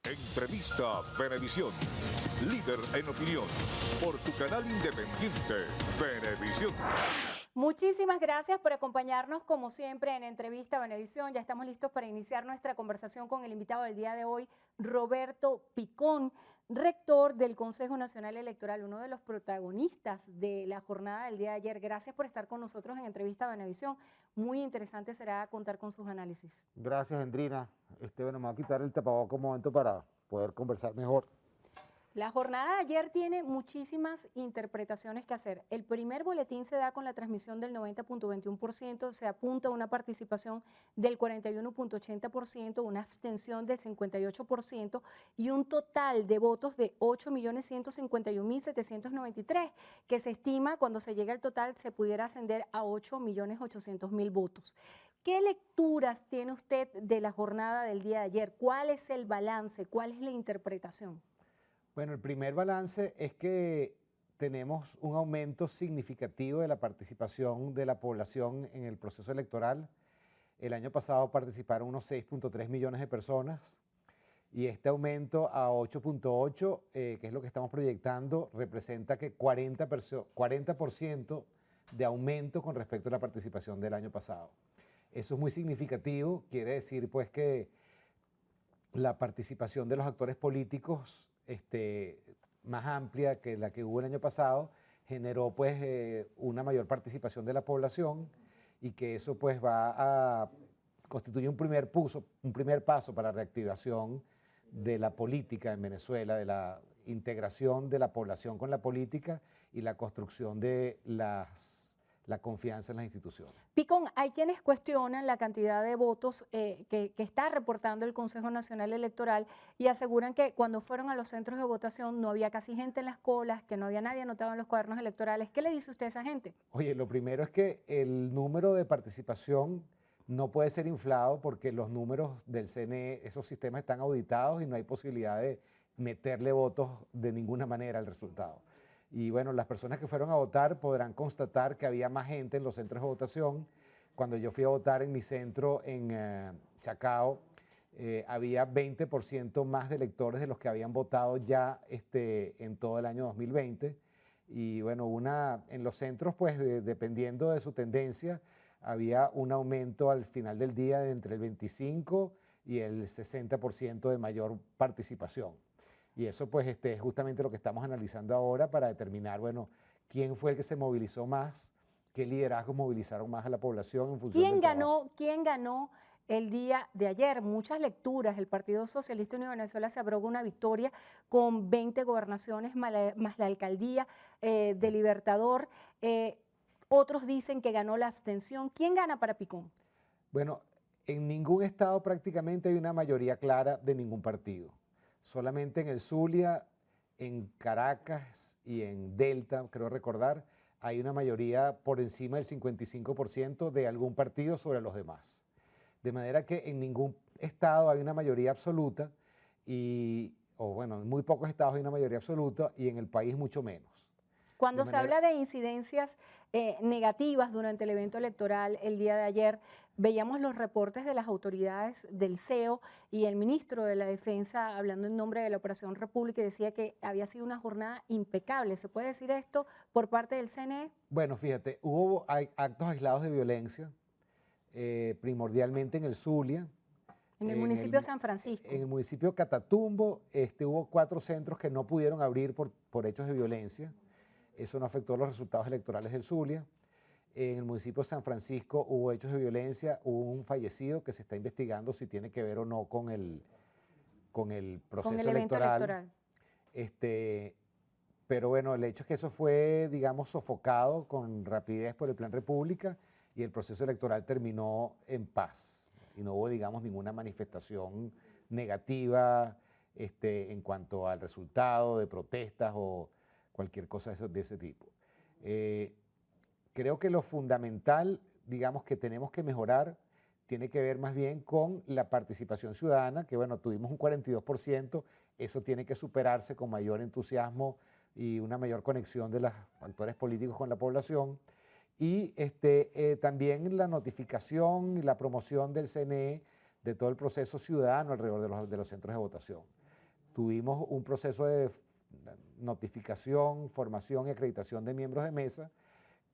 Entrevista Venevisión. Líder en opinión. Por tu canal independiente, Venevisión. Muchísimas gracias por acompañarnos como siempre en Entrevista Venevisión. Ya estamos listos para iniciar nuestra conversación con el invitado del día de hoy, Roberto Picón, rector del Consejo Nacional Electoral, uno de los protagonistas de la jornada del día de ayer. Gracias por estar con nosotros en Entrevista Venevisión. Muy interesante será contar con sus análisis. Gracias, Endrina. Bueno, me voy a quitar el tapabocas un momento para poder conversar mejor. La jornada de ayer tiene muchísimas interpretaciones que hacer. El primer boletín se da con la transmisión del 90.21%, se apunta a una participación del 41.80%, una abstención del 58% y un total de votos de 8.151.793, que se estima cuando se llegue al total se pudiera ascender a 8.800.000 votos. ¿Qué lecturas tiene usted de la jornada del día de ayer? ¿Cuál es el balance? ¿Cuál es la interpretación? Bueno, el primer balance es que tenemos un aumento significativo de la participación de la población en el proceso electoral. El año pasado participaron unos 6.3 millones de personas y este aumento a 8.8, que es lo que estamos proyectando, representa que 40% de aumento con respecto a la participación del año pasado. Eso es muy significativo, quiere decir pues que la participación de los actores políticos más amplia que la que hubo el año pasado, generó pues una mayor participación de la población y que eso pues va a constituir un primer paso para la reactivación de la política en Venezuela, de la integración de la población con la política y la construcción de la confianza en las instituciones. Picón, hay quienes cuestionan la cantidad de votos que está reportando el Consejo Nacional Electoral y aseguran que cuando fueron a los centros de votación no había casi gente en las colas, que no había nadie anotado en los cuadernos electorales. ¿Qué le dice usted a esa gente? Oye, lo primero es que el número de participación no puede ser inflado porque los números del CNE, esos sistemas están auditados y no hay posibilidad de meterle votos de ninguna manera al resultado. Y bueno, las personas que fueron a votar podrán constatar que había más gente en los centros de votación. Cuando yo fui a votar en mi centro en Chacao, había 20% más de electores de los que habían votado ya en todo el año 2020. Y bueno, en los centros, pues dependiendo de su tendencia, había un aumento al final del día de entre el 25 y el 60% de mayor participación. Y eso pues es justamente lo que estamos analizando ahora para determinar, bueno, quién fue el que se movilizó más, qué liderazgos movilizaron más a la población en función del trabajo. ¿Quién ganó el día de ayer? Muchas lecturas. El Partido Socialista Unido de Venezuela se abroga una victoria con 20 gobernaciones más la alcaldía de Libertador. Otros dicen que ganó la abstención. ¿Quién gana para Picón? Bueno, en ningún estado prácticamente hay una mayoría clara de ningún partido. Solamente en el Zulia, en Caracas y en Delta, creo recordar, hay una mayoría por encima del 55% de algún partido sobre los demás. De manera que en ningún estado hay una mayoría absoluta, o bueno, en muy pocos estados hay una mayoría absoluta y en el país mucho menos. Cuando se habla de incidencias negativas durante el evento electoral el día de ayer, veíamos los reportes de las autoridades del CEO y el ministro de la Defensa hablando en nombre de la Operación República y decía que había sido una jornada impecable. ¿Se puede decir esto por parte del CNE? Bueno, fíjate, hay actos aislados de violencia, primordialmente en el Zulia. En el municipio de San Francisco. En el municipio de Catatumbo hubo 4 centros que no pudieron abrir por hechos de violencia. Eso no afectó los resultados electorales del Zulia. En el municipio de San Francisco hubo hechos de violencia, hubo un fallecido que se está investigando si tiene que ver o no con el proceso con el evento electoral. Pero bueno, el hecho es que eso fue, digamos, sofocado con rapidez por el Plan República y el proceso electoral terminó en paz. Y no hubo, digamos, ninguna manifestación negativa en cuanto al resultado de protestas o cualquier cosa de ese tipo. Creo que lo fundamental, digamos, que tenemos que mejorar tiene que ver más bien con la participación ciudadana, que bueno, tuvimos un 42%, eso tiene que superarse con mayor entusiasmo y una mayor conexión de los actores políticos con la población. Y también la notificación y la promoción del CNE de todo el proceso ciudadano alrededor de los centros de votación. tuvimos un proceso de notificación, formación y acreditación de miembros de mesa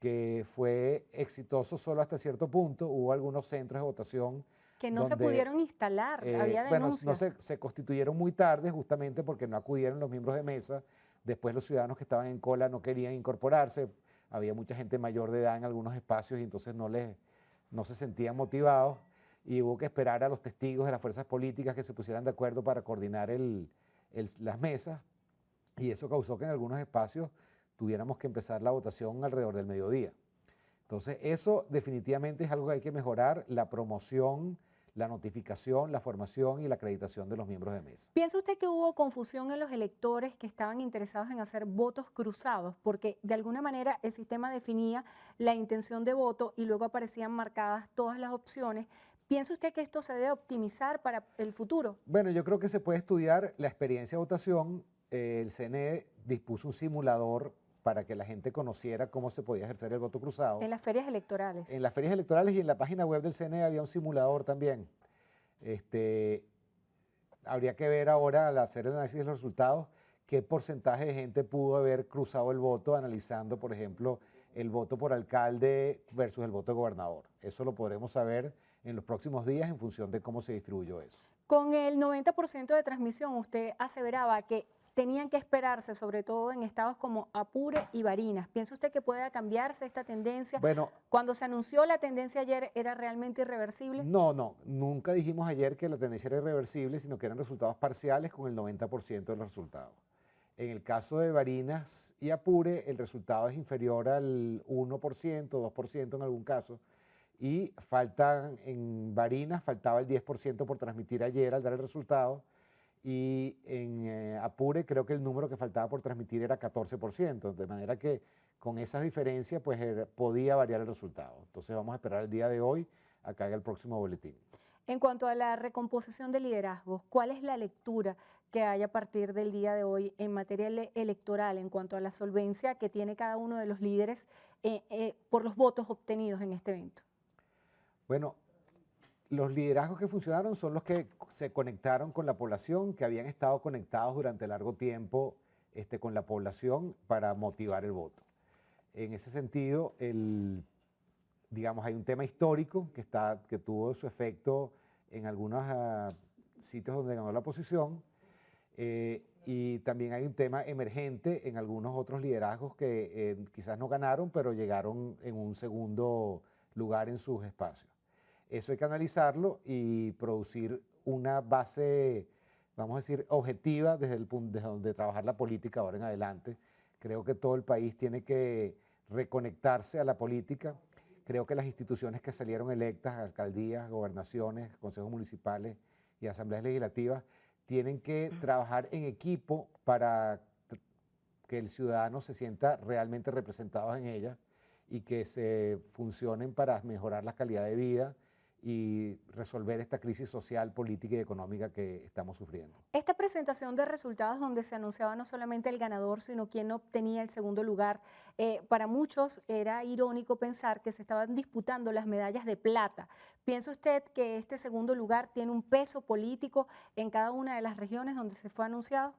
que fue exitoso solo hasta cierto punto. Hubo algunos centros de votación Que no se donde, pudieron instalar, había bueno, denuncias. se constituyeron muy tarde justamente porque no acudieron los miembros de mesa. Después los ciudadanos que estaban en cola no querían incorporarse. Había mucha gente mayor de edad en algunos espacios y entonces no se sentían motivados y hubo que esperar a los testigos de las fuerzas políticas que se pusieran de acuerdo para coordinar las mesas, y eso causó que en algunos espacios tuviéramos que empezar la votación alrededor del mediodía. Entonces eso definitivamente es algo que hay que mejorar: la promoción, la notificación, la formación y la acreditación de los miembros de mesa. ¿Piensa usted que hubo confusión en los electores que estaban interesados en hacer votos cruzados? Porque de alguna manera el sistema definía la intención de voto y luego aparecían marcadas todas las opciones. ¿Piensa usted que esto se debe optimizar para el futuro? Bueno, yo creo que se puede estudiar la experiencia de votación. El CNE dispuso un simulador para que la gente conociera cómo se podía ejercer el voto cruzado. En las ferias electorales. En las ferias electorales y en la página web del CNE había un simulador también. Habría que ver ahora, al hacer el análisis de los resultados, qué porcentaje de gente pudo haber cruzado el voto, analizando, por ejemplo, el voto por alcalde versus el voto de gobernador. Eso lo podremos saber en los próximos días en función de cómo se distribuyó eso. Con el 90% de transmisión, usted aseveraba que tenían que esperarse, sobre todo en estados como Apure y Barinas. ¿Piensa usted que pueda cambiarse esta tendencia? Bueno, Cuando se anunció la tendencia ayer, ¿era realmente irreversible? no, nunca dijimos ayer que la tendencia era irreversible, sino que eran resultados parciales con el 90% de los resultados. En el caso de Barinas y Apure, el resultado es inferior al 1%, 2% en algún caso, y en Barinas faltaba el 10% por transmitir ayer al dar el resultado, y en Apure creo que el número que faltaba por transmitir era 14%, de manera que con esas diferencias pues podía variar el resultado. Entonces vamos a esperar el día de hoy a que haga el próximo boletín. En cuanto a la recomposición de liderazgos, ¿cuál es la lectura que hay a partir del día de hoy en materia electoral, en cuanto a la solvencia que tiene cada uno de los líderes por los votos obtenidos en este evento? Bueno, los liderazgos que funcionaron son los que se conectaron con la población, que habían estado conectados durante largo tiempo con la población para motivar el voto. En ese sentido, digamos, hay un tema histórico que tuvo su efecto en algunos sitios donde ganó la oposición, y también hay un tema emergente en algunos otros liderazgos que quizás no ganaron, pero llegaron en un segundo lugar en sus espacios. Eso hay que analizarlo y producir una base, vamos a decir, objetiva desde donde trabajar la política ahora en adelante. Creo que todo el país tiene que reconectarse a la política. Creo que las instituciones que salieron electas, alcaldías, gobernaciones, consejos municipales y asambleas legislativas, tienen que trabajar en equipo para que el ciudadano se sienta realmente representado en ellas y que se funcionen para mejorar la calidad de vida y resolver esta crisis social, política y económica que estamos sufriendo. Esta presentación de resultados donde se anunciaba no solamente el ganador, sino quién obtenía el segundo lugar, para muchos era irónico pensar que se estaban disputando las medallas de plata. ¿Piensa usted que este segundo lugar tiene un peso político en cada una de las regiones donde se fue anunciado?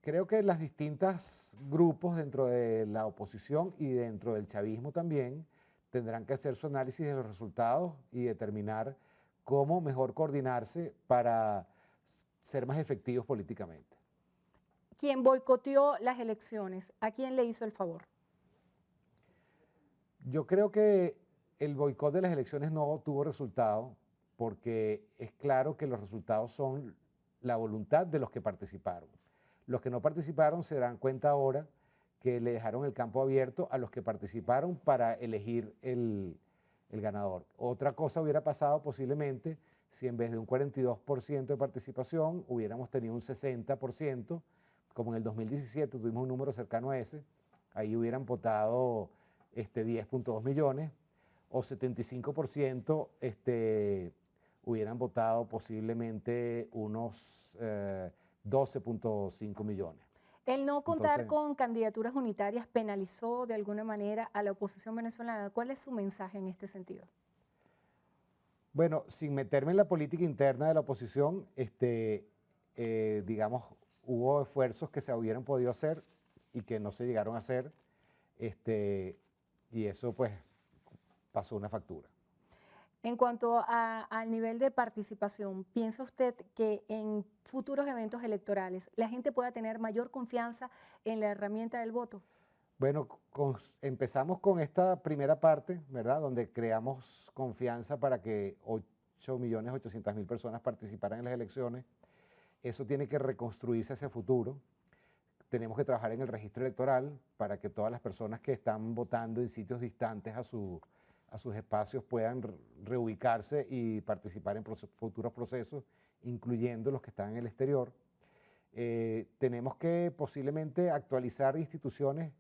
Creo que los distintos grupos dentro de la oposición y dentro del chavismo también tendrán que hacer su análisis de los resultados y determinar cómo mejor coordinarse para ser más efectivos políticamente. ¿Quién boicoteó las elecciones? ¿A quién le hizo el favor? Yo creo que el boicot de las elecciones no tuvo resultado porque es claro que los resultados son la voluntad de los que participaron. Los que no participaron se darán cuenta ahora que le dejaron el campo abierto a los que participaron para elegir el ganador. Otra cosa hubiera pasado posiblemente si en vez de un 42% de participación hubiéramos tenido un 60%, como en el 2017 tuvimos un número cercano a ese, ahí hubieran votado 10.2 millones, o 75% hubieran votado posiblemente unos 12.5 millones. El no contar con candidaturas unitarias penalizó de alguna manera a la oposición venezolana. ¿Cuál es su mensaje en este sentido? Bueno, sin meterme en la política interna de la oposición, digamos, hubo esfuerzos que se hubieran podido hacer y que no se llegaron a hacer, y eso pues pasó una factura. En cuanto al nivel de participación, ¿piensa usted que en futuros eventos electorales la gente pueda tener mayor confianza en la herramienta del voto? Bueno, empezamos con esta primera parte, ¿verdad? Donde creamos confianza para que 8.800.000 personas participaran en las elecciones. Eso tiene que reconstruirse hacia el futuro. Tenemos que trabajar en el registro electoral para que todas las personas que están votando en sitios distantes a sus espacios puedan reubicarse y participar en futuros procesos, incluyendo los que están en el exterior. Tenemos que posiblemente actualizar instituciones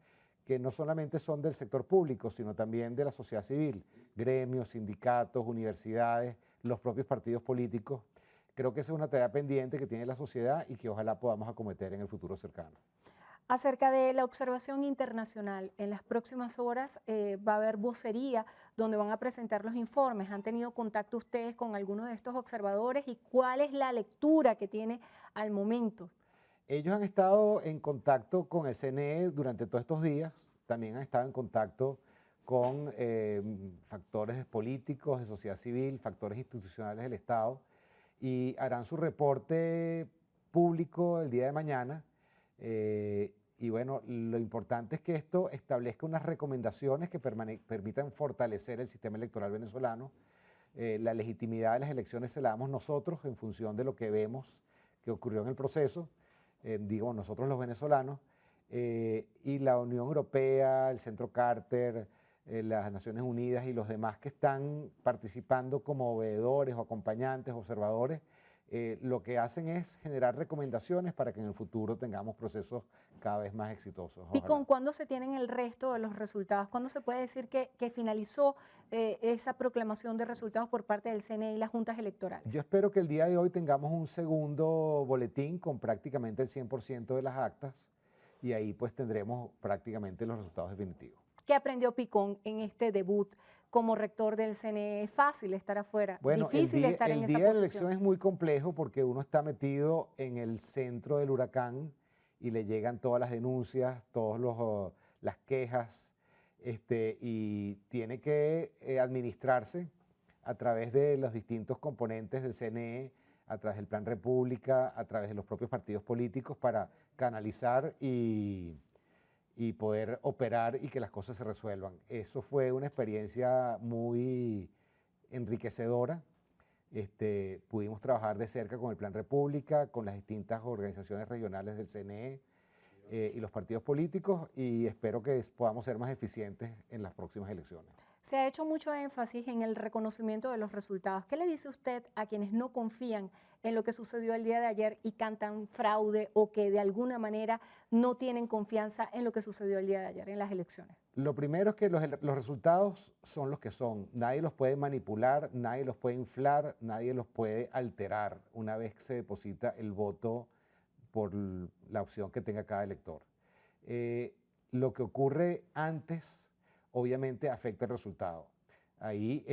que no solamente son del sector público, sino también de la sociedad civil, gremios, sindicatos, universidades, los propios partidos políticos. Creo que esa es una tarea pendiente que tiene la sociedad y que ojalá podamos acometer en el futuro cercano. Acerca de la observación internacional, en las próximas horas va a haber vocería donde van a presentar los informes. ¿Han tenido contacto ustedes con algunos de estos observadores y cuál es la lectura que tiene al momento? Ellos han estado en contacto con el CNE durante todos estos días, también han estado en contacto con factores políticos, de sociedad civil, factores institucionales del Estado, y harán su reporte público el día de mañana. Y bueno, lo importante es que esto establezca unas recomendaciones que permitan fortalecer el sistema electoral venezolano. La legitimidad de las elecciones se la damos nosotros en función de lo que vemos que ocurrió en el proceso, digo nosotros los venezolanos, y la Unión Europea, el Centro Carter, las Naciones Unidas y los demás que están participando como veedores o acompañantes, observadores, lo que hacen es generar recomendaciones para que en el futuro tengamos procesos cada vez más exitosos. ¿Y con cuándo se tienen el resto de los resultados? ¿Cuándo se puede decir que finalizó esa proclamación de resultados por parte del CNE y las juntas electorales? Yo espero que el día de hoy tengamos un segundo boletín con prácticamente el 100% de las actas y ahí pues tendremos prácticamente los resultados definitivos. ¿Qué aprendió Picón en este debut como rector del CNE? ¿Es fácil estar afuera? Bueno, ¿Difícil estar en esa posición? El día de la elección es muy complejo porque uno está metido en el centro del huracán y le llegan todas las denuncias, todas las quejas, y tiene que administrarse a través de los distintos componentes del CNE, a través del Plan República, a través de los propios partidos políticos para canalizar y poder operar y que las cosas se resuelvan. Eso fue una experiencia muy enriquecedora. Pudimos trabajar de cerca con el Plan República, con las distintas organizaciones regionales del CNE y los partidos políticos, y espero que podamos ser más eficientes en las próximas elecciones. Se ha hecho mucho énfasis en el reconocimiento de los resultados. ¿Qué le dice usted a quienes no confían en lo que sucedió el día de ayer y cantan fraude o que de alguna manera no tienen confianza en lo que sucedió el día de ayer en las elecciones? Lo primero es que los resultados son los que son. Nadie los puede manipular, nadie los puede inflar, nadie los puede alterar una vez que se deposita el voto por la opción que tenga cada elector. Lo que ocurre antes obviamente afecta el resultado. Ahí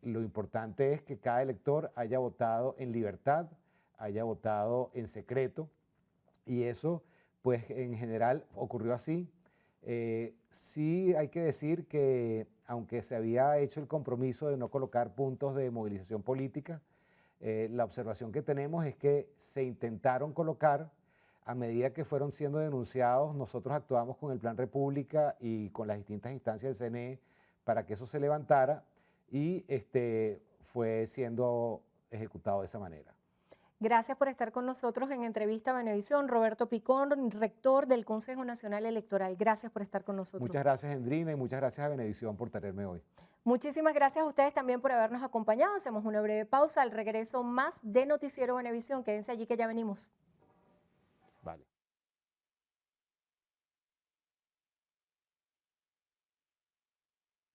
lo importante es que cada elector haya votado en libertad, haya votado en secreto, y eso pues en general ocurrió así. Sí hay que decir que aunque se había hecho el compromiso de no colocar puntos de movilización política, la observación que tenemos es que se intentaron colocar. A medida que fueron siendo denunciados, nosotros actuamos con el Plan República y con las distintas instancias del CNE para que eso se levantara y fue siendo ejecutado de esa manera. Gracias por estar con nosotros en Entrevista Venevisión. Roberto Picón, rector del Consejo Nacional Electoral. Gracias por estar con nosotros. Muchas gracias, Endrina, y muchas gracias a Venevisión por tenerme hoy. Muchísimas gracias a ustedes también por habernos acompañado. Hacemos una breve pausa. Al regreso, más de Noticiero Venevisión. Quédense allí que ya venimos.